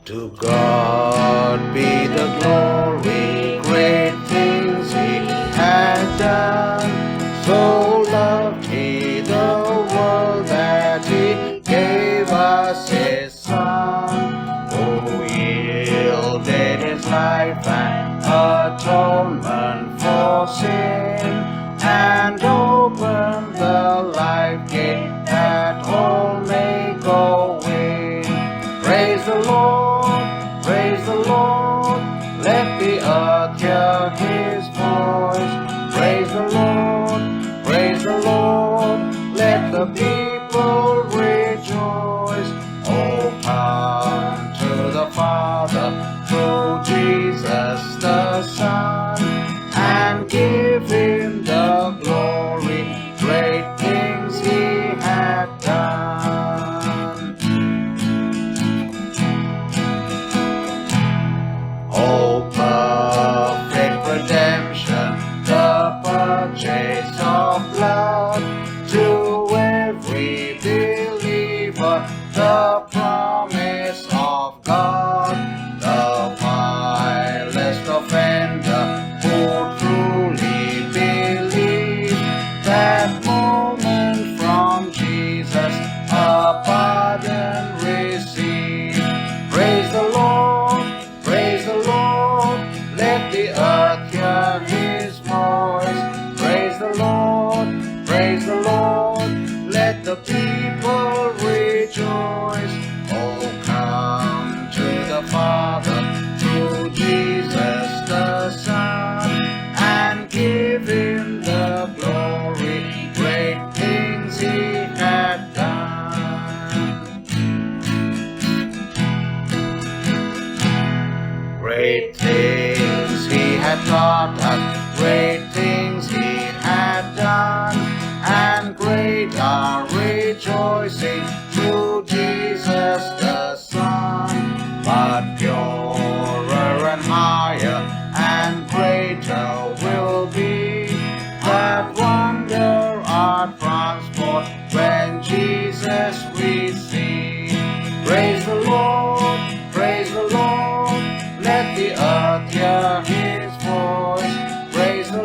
To God be the glory, great things He has done. So loved He the world that He gave us His Son, who yielded His life and atonement for sin, and opened the life gate that all may go in. Praise the Lord, praise the Lord, let the earth hear His voice. Praise the Lord, let the people rejoice. Oh, come to the Father through Jesus the Son, and give Him the glory, great things He had done. Oh, perfect redemption, the purchase of blood, to every believer, the promise of God, the vilest offender who truly believes, that moment from Jesus a pardon receive. Praise the Lord, let the earth hear His voice. Praise the Lord, let the people rejoice. Oh, come to the Father through Jesus the Son, and give Him the glory, great things He had done. Great things He had taught us, great things He had done, and great our rejoicing through Jesus the Son. But purer and higher and greater will be that wonder our transport when Jesus we see. Praise the Lord, let the earth hear His voice. Praise the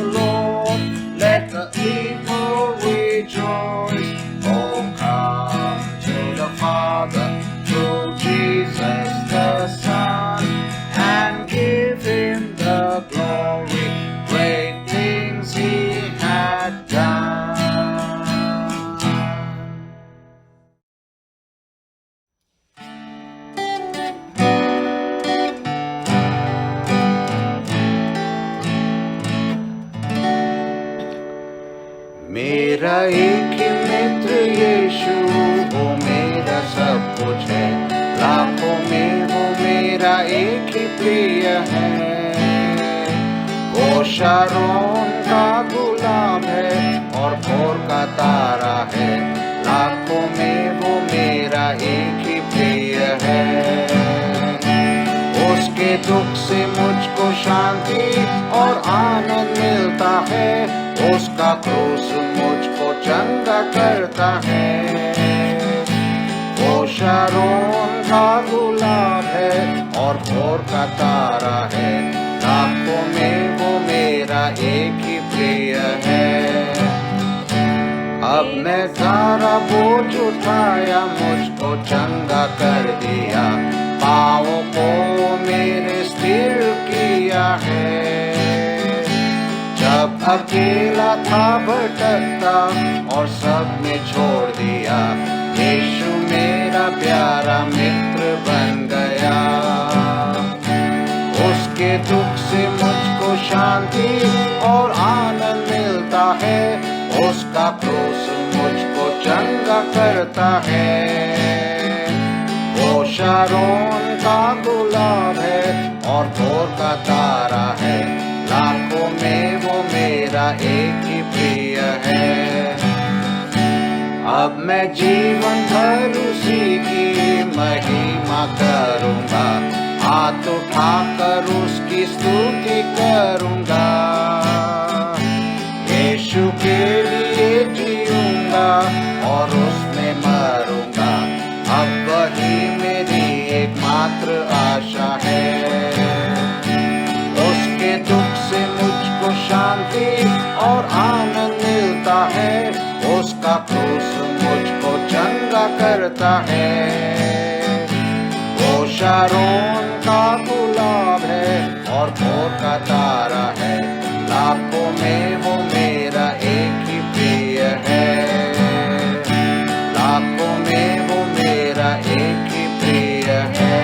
Lord, let the people rejoice. Oh, come to the Father through Jesus the Son, and give Him the glory, great things He had done. मेरा एक ही मित्र यीशु, वो मेरा सब कुछ है, लाखों में वो मेरा एक ही प्रिय है। वो शारोन का गुलाब है और भोर का तारा है, लाखों में वो मेरा एक ही प्रिय है। उसके दुख से मुझको शांति और आनंद मिलता है, उसका क्रूस मुझको चंगा करता है। वो शारोन का गुलाब है और भोर का तारा है, लाखों में वो मेरा एक ही प्रिय है। अब मैं सारा बोझ उठाया, मुझको चंगा कर दिया, पाँवों को मेरे स्थिर किया है। जब अकेला था भटकता और सब में छोड़ दिया, यीशु मेरा प्यारा मित्र बन गया। उसके दुख से मुझको शांति और आनंद मिलता है, उसका क्रूस मुझको चंगा करता है। वो शारोन का गुलाब है और भोर का तारा है, लाखों में वो मेरा एक ही प्रिय है। अब मैं जीवन भर उसी की महिमा करूँगा, हाथ उठाकर उसकी स्तुति करूँगा। यीशु के लिए जीऊँगा और उसमें मरूँगा, अब वही मेरी क्रूस मुझको चंगा करता है। वो शारोन का गुलाब है और भोर का तारा है, लाखों में वो मेरा एक ही प्रिय है। लाखों में वो मेरा एक ही प्रिय है।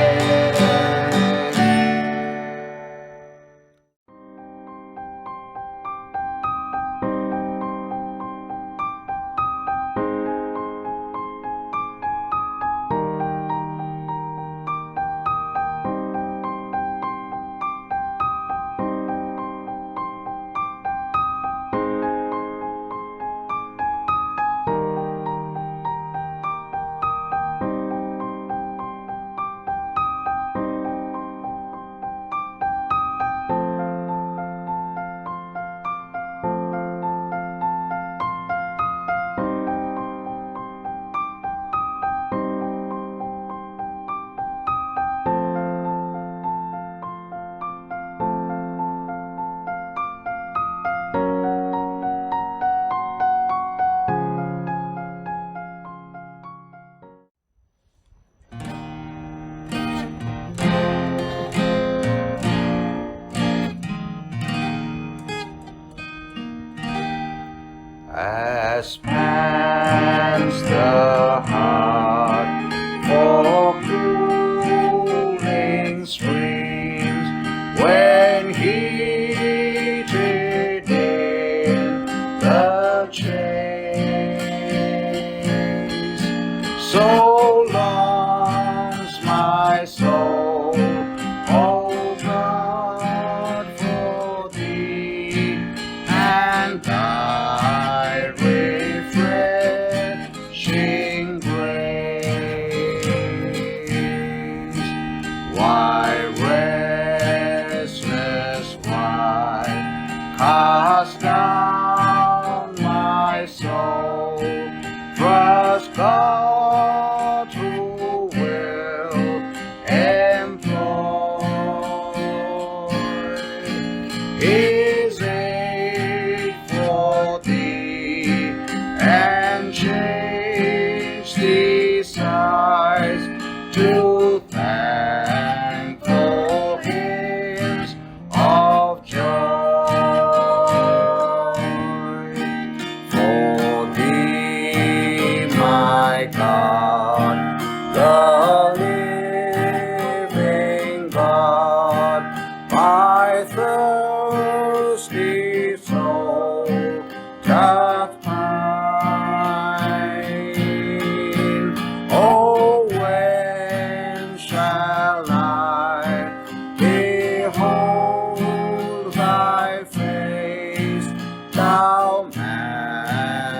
As pants the heart for cooling streams, when heated in the chase, so longs my soul, O God, for thee, and thy refreshing grace. Why restless, why cast down my soul? Trust God who will employ His aid for thee, and change these sighs to thankful hymns of joy. For thee, my God, the living God, my thirsty soul doth pine. Oh, when shall I behold thy face, thou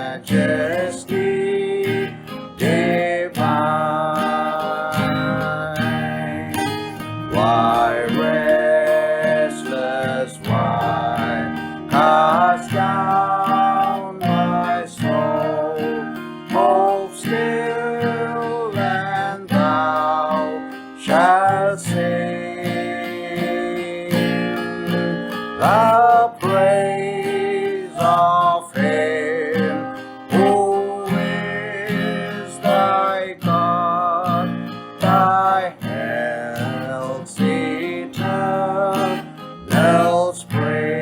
majesty divine? Why restless, why cast down my soul? Hope still, and thou shalt sing the praise of Him who is thy God, thy health's eternal spring.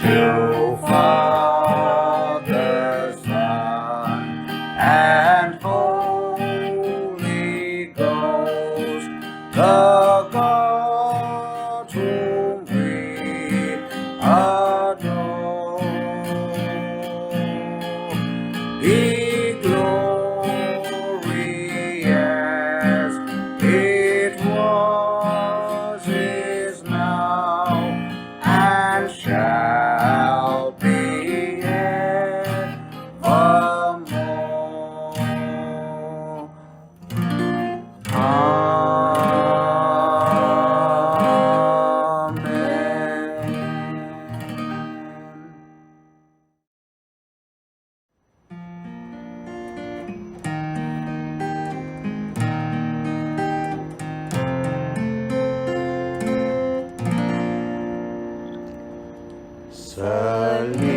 To Father, Son, and Holy Ghost, the God whom we adore, be glory as it was, is now, and shall be evermore. Amen. Salve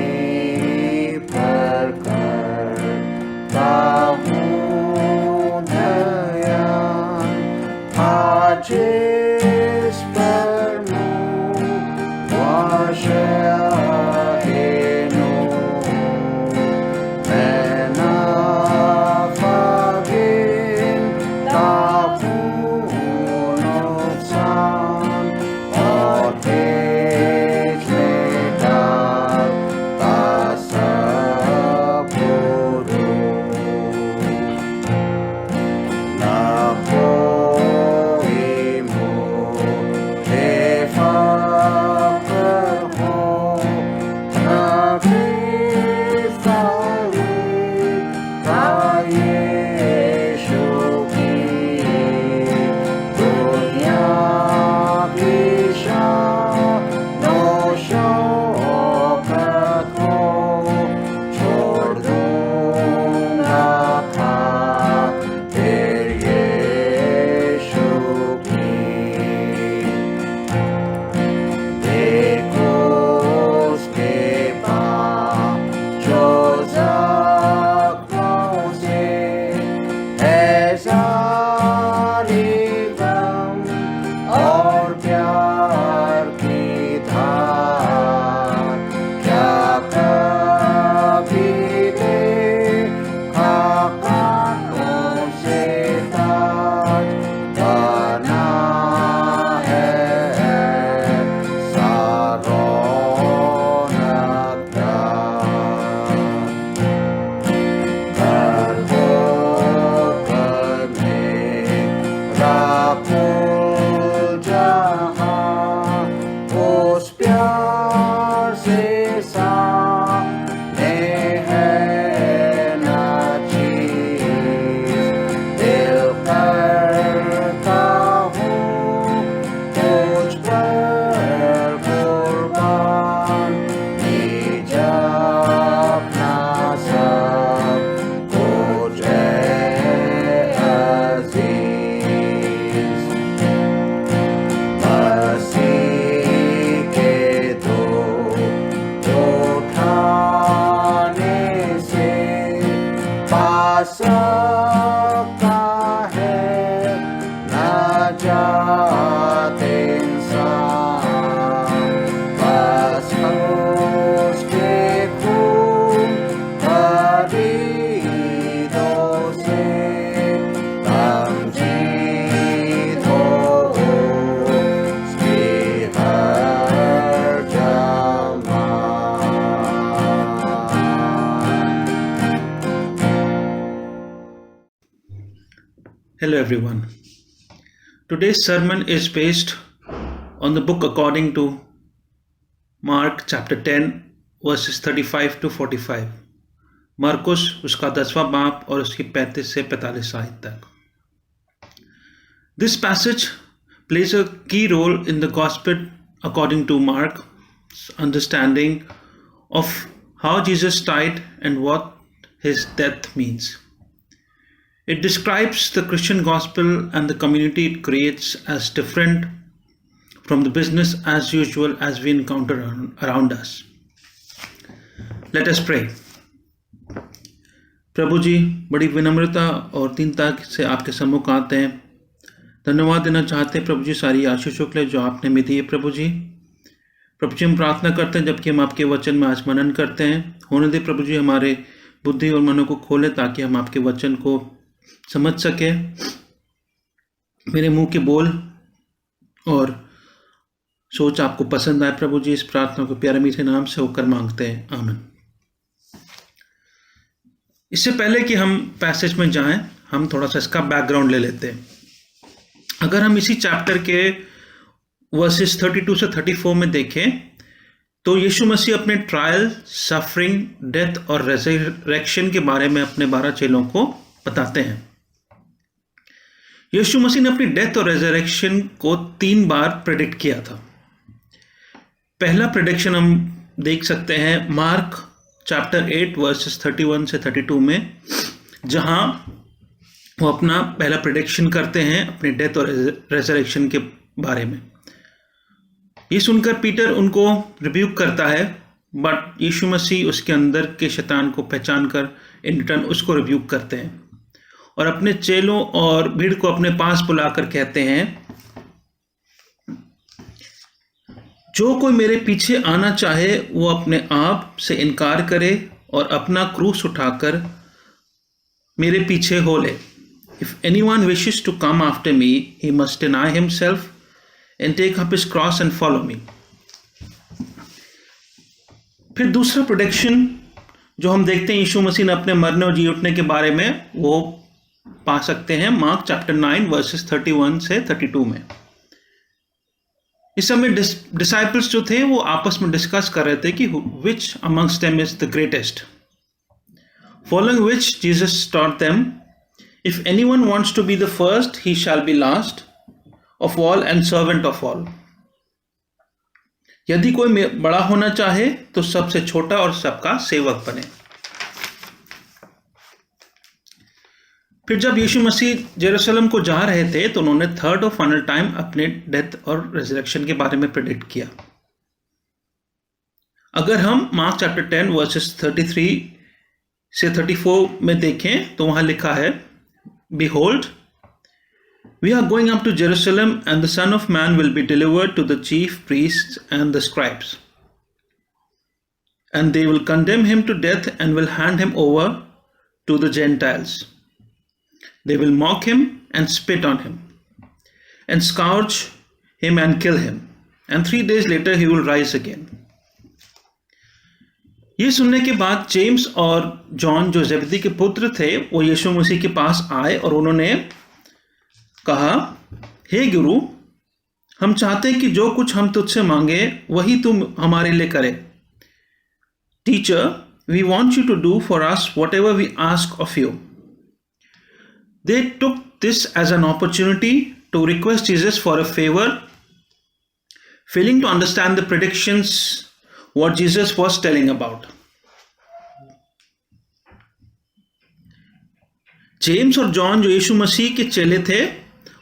Santos के खून खरीदों से हम जीत हो उसकी हर जमात। Hello everyone. Today's sermon is based on the book according to Mark chapter 10 verses 35 to 45. मरकुस उसका 10वां बाप और उसकी 35 से 45 आयत तक. This passage plays a key role in the gospel according to Mark's understanding of how Jesus died and what his death means. It describes the Christian gospel and the community it creates as different from the business as usual as we encounter around us. Let us pray. प्रभु जी, बड़ी विनम्रता और दीनता से आपके सम्मुख आते हैं. धन्यवाद देना चाहते हैं प्रभु जी सारी आशीषों के लिए जो आपने हमें दी है. प्रभु जी हम प्रार्थना करते हैं जबकि हम आपके वचन में आज मनन करते हैं. होने दे प्रभु जी हमारे बुद्धि और मनों को खोले ताकि हम आपके वचन को समझ सके. मेरे मुंह के बोल और सोच आपको पसंद आए प्रभु जी. इस प्रार्थना को प्यारे मीठे नाम से होकर मांगते हैं, आमीन. इससे पहले कि हम पैसेज में जाएं, हम थोड़ा सा इसका बैकग्राउंड ले लेते हैं. अगर हम इसी चैप्टर के वर्सेस 32 से 34 में देखें तो यीशु मसीह अपने ट्रायल, सफरिंग, डेथ और रेजरेक्शन के बारे में अपने 12 चेलों को बताते हैं. यीशु मसीह ने अपनी डेथ और रेजरेक्शन को 3 बार प्रेडिक्ट किया था. पहला प्रेडिक्शन हम देख सकते हैं मार्क चैप्टर 8 वर्सेस 31 से 32 में, जहां वो अपना पहला प्रेडिक्शन करते हैं अपने डेथ और रेजरेक्शन के बारे में. ये सुनकर पीटर उनको रिब्यूक करता है, बट यीशु मसीह उसके अंदर के शैतान को पहचान कर इन रिटर्न उसको रिब्यूक करते हैं और अपने चेलों और भीड़ को अपने पास बुलाकर कहते हैं, जो कोई मेरे पीछे आना चाहे वो अपने आप से इनकार करे और अपना क्रूस उठाकर मेरे पीछे हो ले. If anyone wishes to come after me, he must deny himself and take up his cross and follow me. फिर दूसरा प्रेडिक्शन जो हम देखते हैं यीशु मसीह ने अपने मरने और जी उठने के बारे में, वो पा सकते हैं मार्क चैप्टर 9 वर्सेस 31 से 32 में. इस समय डिसाइपल्स जो थे वो आपस में डिस्कस कर रहे थे कि which amongst them is the greatest. Following which Jesus taught them, if anyone wants to be the first, he shall be last of all and servant of all. यदि कोई बड़ा होना चाहे तो सबसे छोटा और सबका सेवक बने. फिर जब यीशु मसीह जेरूशलेम को जा रहे थे तो उन्होंने थर्ड और फाइनल टाइम अपने डेथ और रेजरेक्शन के बारे में प्रेडिक्ट किया. अगर हम मार्क चैप्टर 10 वर्सेस 33 से 34 में देखें तो वहां लिखा है, Behold, we are going up to Jerusalem, and the Son of Man will be delivered to the chief priests and the scribes. And they will condemn him to death and will hand him over to the Gentiles. They will mock him and spit on him, and scourge him and kill him. And 3 days later he will rise again. ये सुनने के बाद James और John जो ज़ेबदी के पुत्र थे वो यीशु मसीह के पास आए और उन्होंने कहा, हे गुरु, हम चाहते हैं कि जो कुछ हम तुझसे मांगे वही तू हमारे लिए करे. Teacher, we want you to do for us whatever we ask of you. They took this as an opportunity to request Jesus for a favor, failing to understand the predictions what Jesus was telling about. James और John जो यीशु मसीह के चेले थे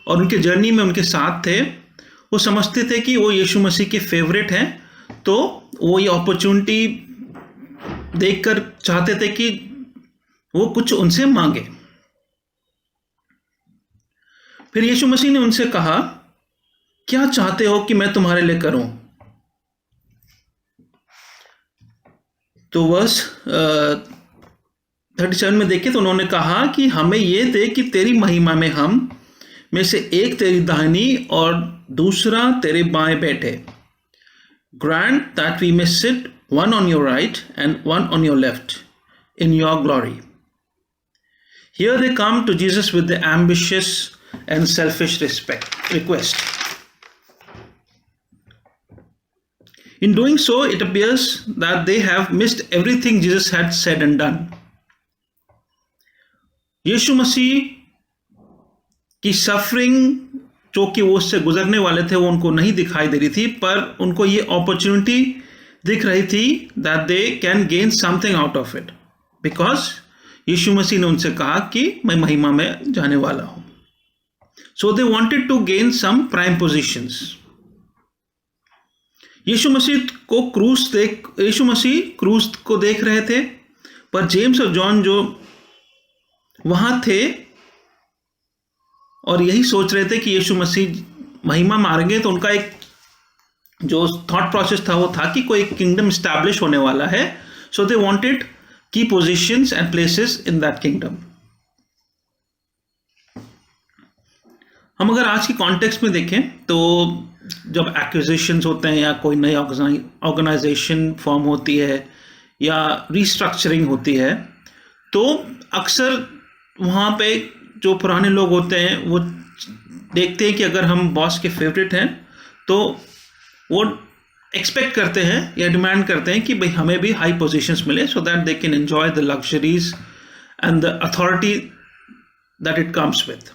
और उनके journey में उनके साथ थे, वो समझते थे कि वो यीशु मसीह के फेवरेट हैं, तो वो ये अपॉर्चुनिटी देखकर चाहते थे कि वो कुछ उनसे मांगे. फिर यीशु मसीह ने उनसे कहा, क्या चाहते हो कि मैं तुम्हारे लिए करूं? तो वर्स 37 में देखें तो उन्होंने कहा कि हमें ये दे कि तेरी महिमा में हम में से एक तेरी दाहिनी और दूसरा तेरे बाएं बैठे. Grant that we may sit one on your right and one on your left in your glory. Here they come to Jesus with the ambitious and selfish request. In doing so, it appears that they have missed everything Jesus had said and done. यीशु मसीह की suffering जो कि वो उससे गुजरने वाले थे वो उनको नहीं दिखाई दे रही थी, पर उनको ये अपॉर्चुनिटी दिख रही थी that they can gain something out of it, because यीशु मसीह ने उनसे कहा कि मैं महिमा में जाने वाला हूं. So they wanted to gain some prime positions. यीशु मसीह क्रूस को देख रहे थे, पर जेम्स और जॉन जो वहां थे और यही सोच रहे थे कि यीशु मसीह महिमा मारेंगे, तो उनका एक जो थॉट प्रोसेस था वो था कि कोई किंगडम स्टैब्लिश होने वाला है. सो दे वांटेड की positions and places in that kingdom. हम अगर आज के कॉन्टेक्स्ट में देखें तो जब एक्विजिशंस होते हैं या कोई नई ऑर्गेनाइजेशन फॉर्म होती है या रिस्ट्रक्चरिंग होती है, तो अक्सर वहाँ पे जो पुराने लोग होते हैं वो देखते हैं कि अगर हम बॉस के फेवरेट हैं तो वो एक्सपेक्ट करते हैं या डिमांड करते हैं कि भाई हमें भी हाई पोजीशंस मिले, so that they can enjoy the luxuries and the authority that it comes with.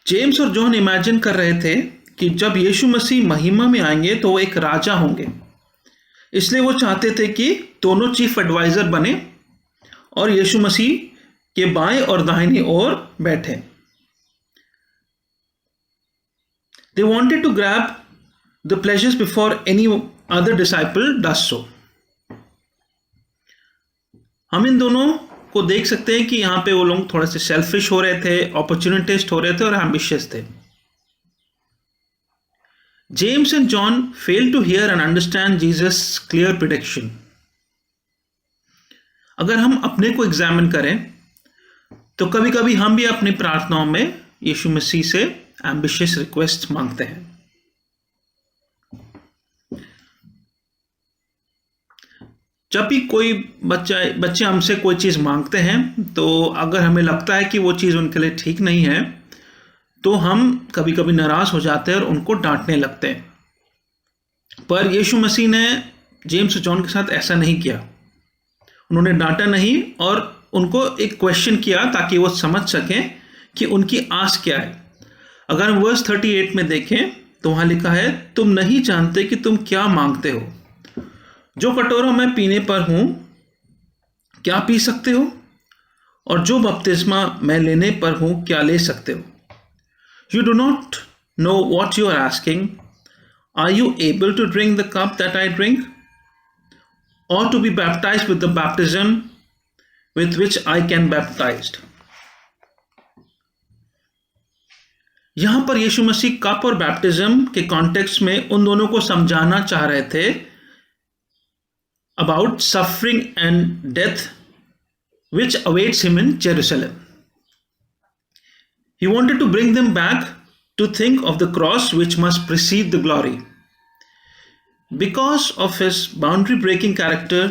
James और जॉन इमेजिन कर रहे थे कि जब यीशु मसीह महिमा में आएंगे तो वो एक राजा होंगे, इसलिए वो चाहते थे कि दोनों चीफ एडवाइजर बने और यीशु मसीह के बाएं और दाहिनी ओर बैठे. They wanted to grab the pleasures before any other disciple does so. हम इन दोनों को देख सकते हैं कि यहाँ पे वो लोग थोड़े से सेल्फिश हो रहे थे, अपॉर्चुनिटिस्ट हो रहे थे और एम्बिशियस थे. James and John failed to hear and understand Jesus' clear prediction. अगर हम अपने को एग्जामिन करें तो कभी कभी हम भी अपनी प्रार्थनाओं में यीशु मसीह से एम्बिशियस रिक्वेस्ट मांगते हैं. जब भी कोई बच्चे हमसे कोई चीज़ मांगते हैं तो अगर हमें लगता है कि वो चीज़ उनके लिए ठीक नहीं है तो हम कभी कभी नाराज़ हो जाते हैं और उनको डांटने लगते हैं. पर यीशु मसीह ने जेम्स और जॉन के साथ ऐसा नहीं किया. उन्होंने डांटा नहीं और उनको एक क्वेश्चन किया ताकि वो समझ सकें कि उनकी आस क्या है. अगर हम वर्स 38 में देखें तो वहाँ लिखा है, तुम नहीं जानते कि तुम क्या मांगते हो. जो कटोरा मैं पीने पर हूँ क्या पी सकते हो, और जो बपतिस्मा मैं लेने पर हूँ क्या ले सकते हो. You do not know what you are asking. Are you able to drink the cup that I drink, or to be baptized with the baptism with which I can baptized. यहां पर यीशु मसीह कप और baptism के context में उन दोनों को समझाना चाह रहे थे about suffering and death which awaits him in Jerusalem. He wanted to bring them back to think of the cross which must precede the glory. Because of his boundary-breaking character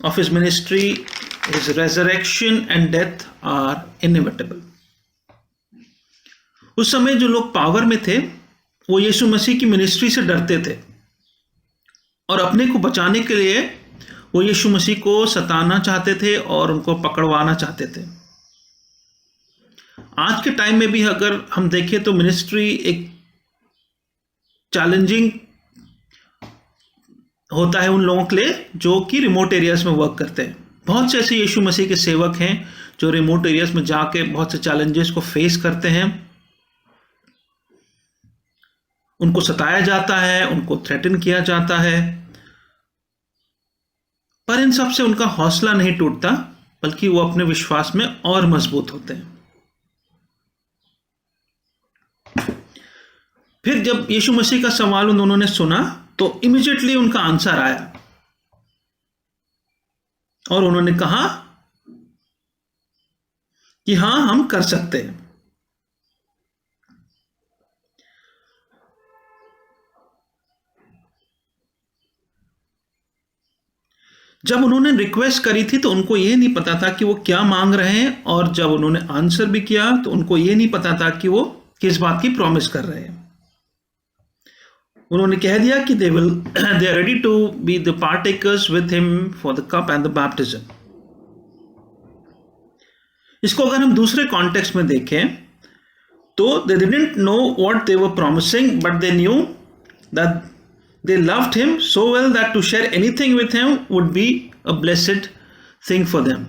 of his ministry, his resurrection and death are inevitable. उस समय जो लोग power में थे वो यीशु मसीह की ministry से डरते थे और अपने को बचाने के लिए वो यीशु मसीह को सताना चाहते थे और उनको पकड़वाना चाहते थे. आज के टाइम में भी अगर हम देखें तो मिनिस्ट्री एक चैलेंजिंग होता है उन लोगों के लिए जो कि रिमोट एरियाज में वर्क करते हैं. बहुत से ऐसे यीशु मसीह के सेवक हैं जो रिमोट एरियाज में जाके बहुत से चैलेंजेस को फेस करते हैं. उनको सताया जाता है, उनको थ्रेटन किया जाता है, पर इन सब से उनका हौसला नहीं टूटता, बल्कि वो अपने विश्वास में और मजबूत होते हैं. फिर जब यीशु मसीह का सवाल उन दोनों ने सुना तो इमीडिएटली उनका आंसर आया और उन्होंने कहा कि हाँ, हम कर सकते हैं। जब उन्होंने रिक्वेस्ट करी थी तो उनको ये नहीं पता था कि वो क्या मांग रहे हैं, और जब उन्होंने आंसर भी किया तो उनको ये नहीं पता था कि वो किस बात की प्रॉमिस कर रहे हैं। उन्होंने कह दिया कि they are ready to be the partakers with him for the cup and the baptism. इसको अगर हम दूसरे कॉन्टेक्स्ट में देखें तो they didn't know what they were promising, but they knew that they loved him so well that to share anything with him would be a blessed thing for them.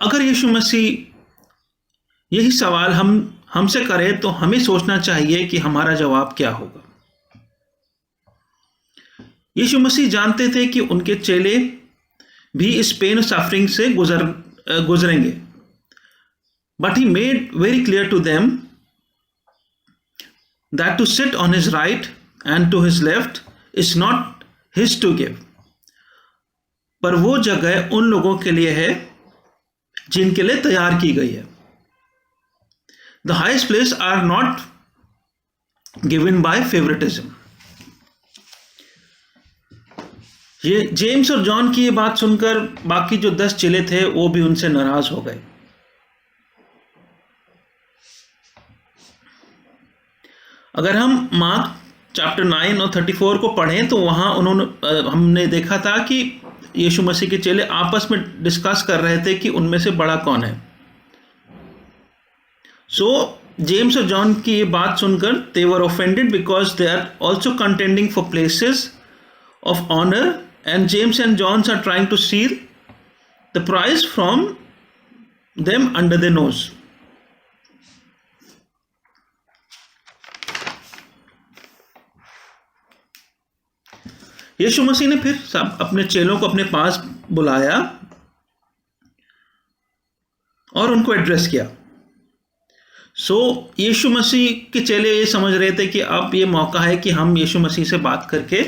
अगर यीशु मसीह यही सवाल हमसे करे तो हमें सोचना चाहिए कि हमारा जवाब क्या होगा। यीशु मसीह जानते थे कि उनके चेले भी इस पेन और सफरिंग से गुजरेंगे, but he made very clear to them that to sit on his right and to his left is not his to give, पर वो जगह उन लोगों के लिए है जिनके लिए तैयार की गई है। The highest place are not given by favoritism. ये जेम्स और जॉन की ये बात सुनकर बाकी जो 10 चेले थे वो भी उनसे नाराज हो गए। अगर हम मार्क चैप्टर 9 और 34 को पढ़ें तो वहाँ हमने देखा था कि यीशु मसीह के चेले आपस में डिस्कस कर रहे थे कि उनमें से बड़ा कौन है। सो जेम्स और जॉन की ये बात सुनकर they were offended because they are also contending for places of honour, and James and John are trying to steal the prize from them under the nose. यीशु मसीह ने फिर सब अपने चेलों को अपने पास बुलाया और उनको एड्रेस किया। यीशु मसीह के चेले ये समझ रहे थे कि अब ये मौका है कि हम यीशु मसीह से बात करके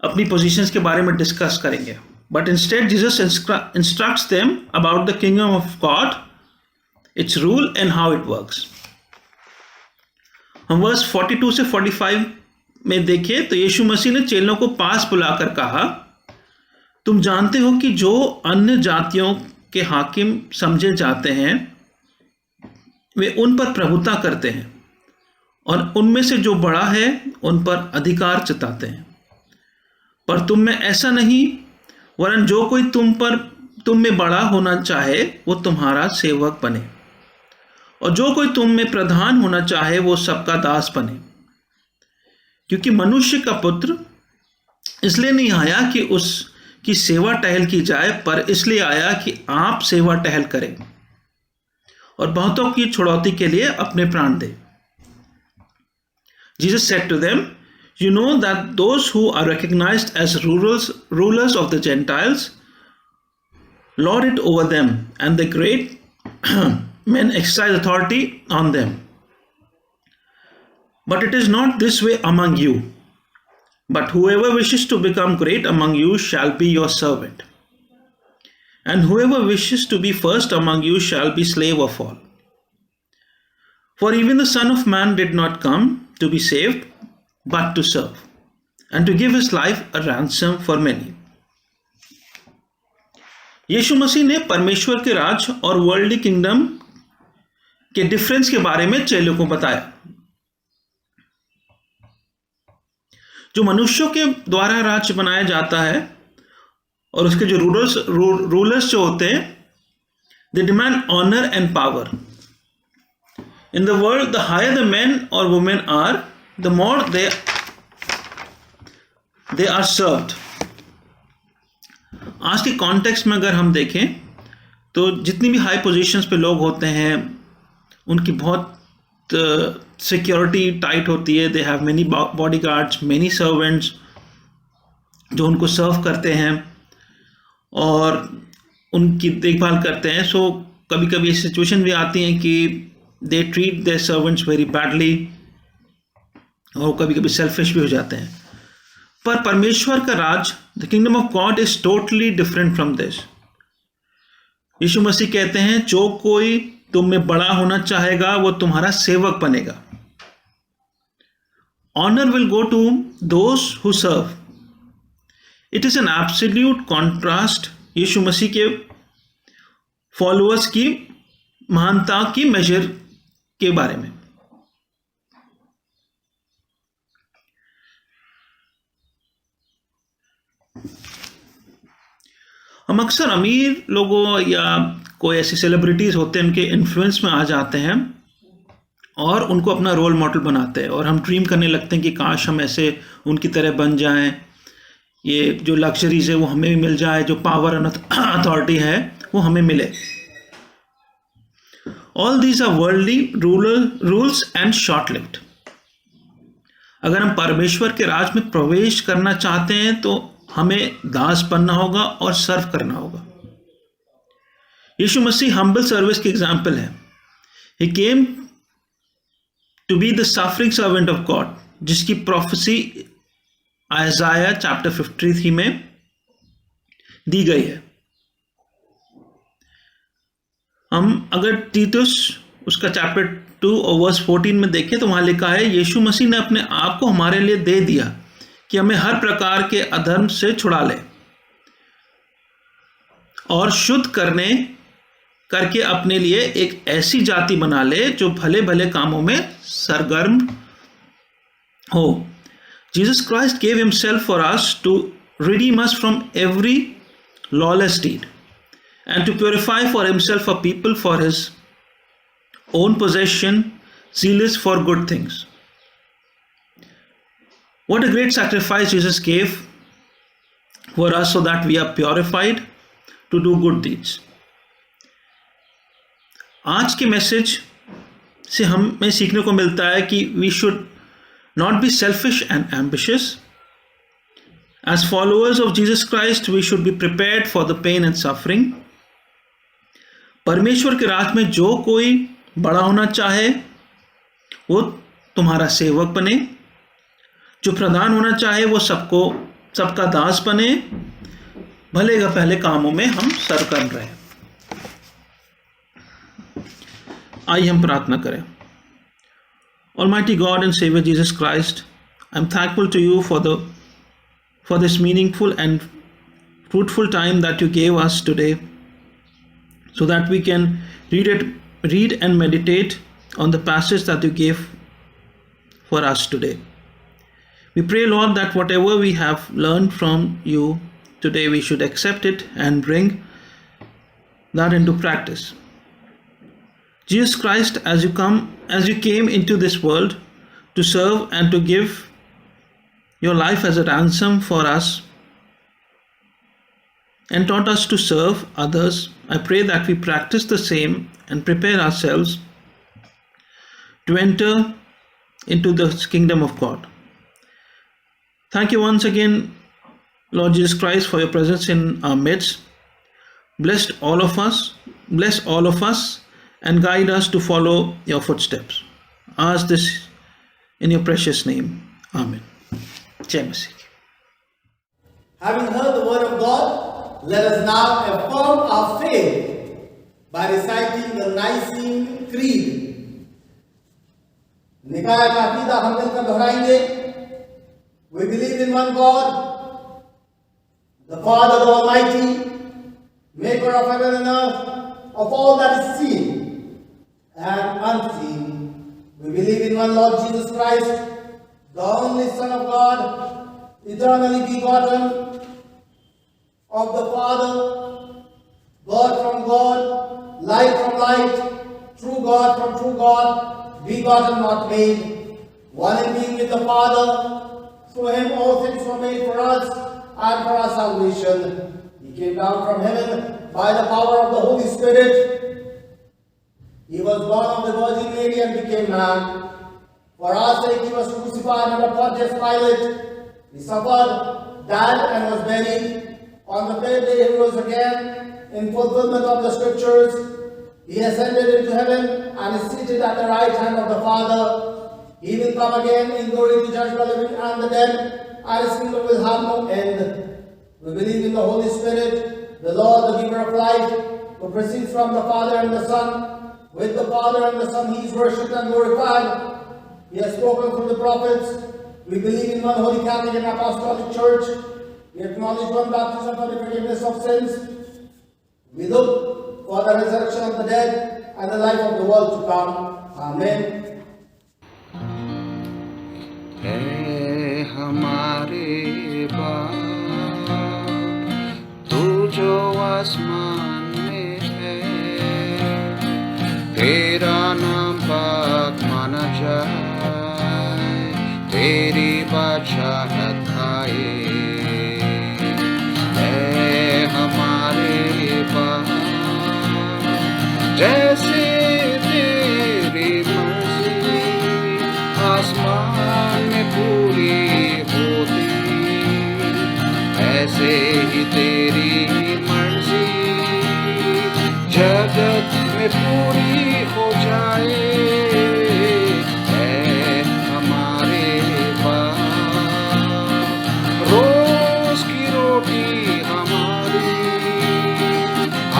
अपनी पोजीशंस के बारे में डिस्कस करेंगे, but instead Jesus instructs them about the kingdom of God, it's rule and how it works. हम वर्स 42 से 45 में देखें तो यीशु मसीह ने चेलों को पास बुलाकर कहा, तुम जानते हो कि जो अन्य जातियों के हाकिम समझे जाते हैं वे उन पर प्रभुता करते हैं और उनमें से जो बड़ा है उन पर अधिकार जताते हैं, पर तुम में ऐसा नहीं, वरन जो कोई तुम में बड़ा होना चाहे वो तुम्हारा सेवक बने, और जो कोई तुम में प्रधान होना चाहे वो सबका दास बने। क्योंकि मनुष्य का पुत्र इसलिए नहीं आया कि उसकी सेवा टहल की जाए, पर इसलिए आया कि आप सेवा टहल करें और बहुतों की छुड़ौती के लिए अपने प्राण दें। Jesus said to them, you know that those who are recognized as rulers of the Gentiles lord it over them, and the great men exercise authority on them. But it is not this way among you. But whoever wishes to become great among you shall be your servant. And whoever wishes to be first among you shall be slave of all. For even the Son of Man did not come to be saved, but to serve, and to give his life a ransom for many. यीशु मसीह ने परमेश्वर के राज और worldly kingdom के difference के बारे में चेलों को बताया। जो मनुष्यों के द्वारा राज्य बनाया जाता है और उसके जो रूलर्स जो होते हैं, they demand honour and power. In the world the higher the man or women are, the more they are served. आज के कॉन्टेक्स्ट में अगर हम देखें तो जितनी भी हाई पोजीशंस पे लोग होते हैं उनकी बहुत सिक्योरिटी टाइट होती है। They have many body guards, many servants जो उनको सर्व करते हैं और उनकी देखभाल करते हैं। सो कभी कभी ऐसी सिचुएशन भी आती हैं कि they treat their servants very badly और कभी कभी सेल्फिश भी हो जाते हैं। पर परमेश्वर का राज, the kingdom of God is totally different from this. यीशु मसीह कहते हैं, जो कोई तुम में बड़ा होना चाहेगा वो तुम्हारा सेवक बनेगा। Honour will go to those who serve. It is an absolute contrast यीशु मसीह के फॉलोअर्स की महानता की मेजर के बारे में। हम अक्सर अमीर लोगों या कोई ऐसी सेलिब्रिटीज होते हैं, उनके इन्फ्लुएंस में आ जाते हैं और उनको अपना रोल मॉडल बनाते हैं, और हम ड्रीम करने लगते हैं कि काश हम ऐसे उनकी तरह बन जाएं, ये जो लग्जरीज है वो हमें भी मिल जाए, जो पावर एंड अथॉरिटी है वो हमें मिले। All these are worldly rules and short lived. अगर हम परमेश्वर के राज में प्रवेश करना चाहते हैं तो हमें दास बनना होगा और सर्व करना होगा। यीशु मसीह हम्बल सर्विस की एग्जाम्पल है। He came to be the suffering servant of God, जिसकी प्रोफेसी आयजाया चैप्टर 53 में दी गई है। हम अगर तीतुस उसका चैप्टर 2 और वर्स 14 में देखें तो वहां लिखा है, यीशु मसीह ने अपने आप को हमारे लिए दे दिया कि हमें हर प्रकार के अधर्म से छुड़ा ले और शुद्ध करके अपने लिए एक ऐसी जाति बना ले जो भले भले कामों में सरगर्म हो। Jesus Christ gave himself for us to redeem us from every lawless deed and to purify for himself a people for his own possession, zealous for good things. What a great sacrifice Jesus gave for us so that we are purified to do good deeds. आज के message से हमें सीखने को मिलता है कि we should not be selfish and ambitious. As followers of Jesus Christ, we should be prepared for the pain and suffering. परमेश्वर के राज में जो कोई बड़ा होना चाहे वो तुम्हारा सेवक बने, जो प्रधान होना चाहे वो सबका दास बने, भले का पहले कामों में हम सर्व कर रहे हैं। आइए हम प्रार्थना करें। Almighty God and Savior Jesus Christ, I'm thankful to you for this meaningful and fruitful time that you gave us today, so that we can read and meditate on the passage that you gave for us today. We pray, Lord, that whatever we have learned from you today, we should accept it and bring that into practice. Jesus Christ, as you came into this world to serve and to give your life as a ransom for us and taught us to serve others, I pray that we practice the same and prepare ourselves to enter into the kingdom of God. Thank you once again, Lord Jesus Christ, for your presence in our midst. Bless all of us and guide us to follow your footsteps. Ask this in your precious name. Amen. Jai Masih. Having heard the word of God, let us now affirm our faith by reciting the Nicene Creed. निकाय का अकीदा हम मिलकर दोहराएंगे। We believe in one God, the Father, the Almighty, maker of heaven and earth, of all that is seen and unseen. We believe in one Lord Jesus Christ, the only Son of God, eternally begotten of the Father, God from God, light from light, true God from true God, begotten not made, one in being with the Father. Through him all things were made for us and for our salvation. He came down from heaven by the power of the Holy Spirit. He was born of the Virgin Mary and became man. For our sake he was crucified under Pontius Pilate. He suffered, died and was buried. On the third day he rose again in fulfillment of the scriptures. He ascended into heaven and is seated at the right hand of the Father. He will come again in glory to judge the living and the dead, and his kingdom will have no end. We believe in the Holy Spirit, the Lord, the giver of life, who proceeds from the Father and the Son. With the Father and the Son he is worshipped and glorified. He has spoken through the prophets. We believe in one holy Catholic and Apostolic Church. We acknowledge one baptism for the forgiveness of sins. We look for the resurrection of the dead and the life of the world to come. Amen. है हमारे बाप तू जो आसमान में है, तेरा नाम पाक माना जाए, तेरी बादशाहत आए। है हमारे बाप जैसे तेरी मर्जी आसमान में पूरी होती, ऐसे ही तेरी मर्जी जगत में पूरी हो जाए। है हमारे बाप रोज की रोटी हमारी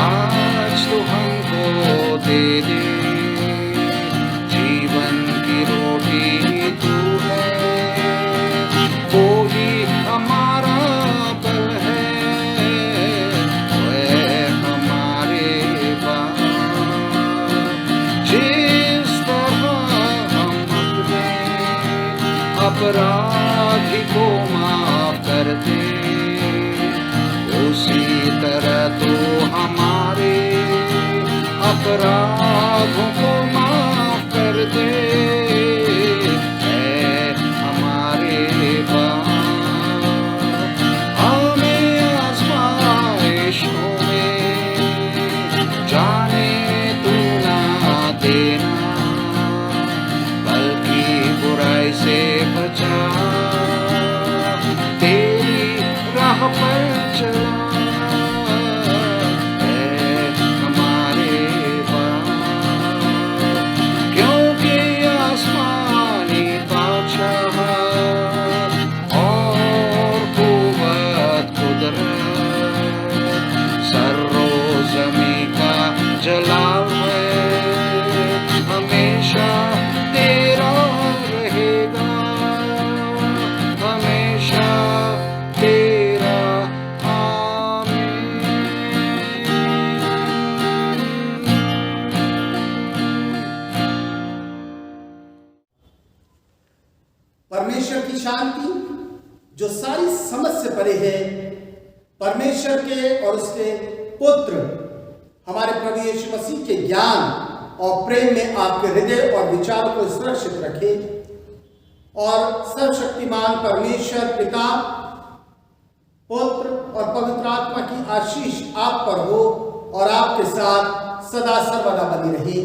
आज तो हमको दे दे, जीवन की रोटी तू है, वो ही हमारा बल है। वह हमारे बाप जिस तरह हम अपने अपराधी को माफ कर दे, उसी तरह तो हमारे अपराधों को माफ कर दे। है हमारे बाप हमें आज़माइशों में जाने तू ना देना, बल्कि बुराई से बचा, तेरी राह पर चला। जलाल है हमेशा तेरा रहेगा, हमेशा तेरा। आमीन। परमेश्वर की शांति जो सारी समझ से परे है, परमेश्वर के और उसके पुत्र हमारे प्रभु यीशु मसीह के ज्ञान और प्रेम में आपके हृदय और विचारों को सुरक्षित रखे, और सर्वशक्तिमान परमेश्वर पिता, पुत्र और पवित्र आत्मा की आशीष आप पर हो और आपके साथ सदा सर्वदा बनी रहे।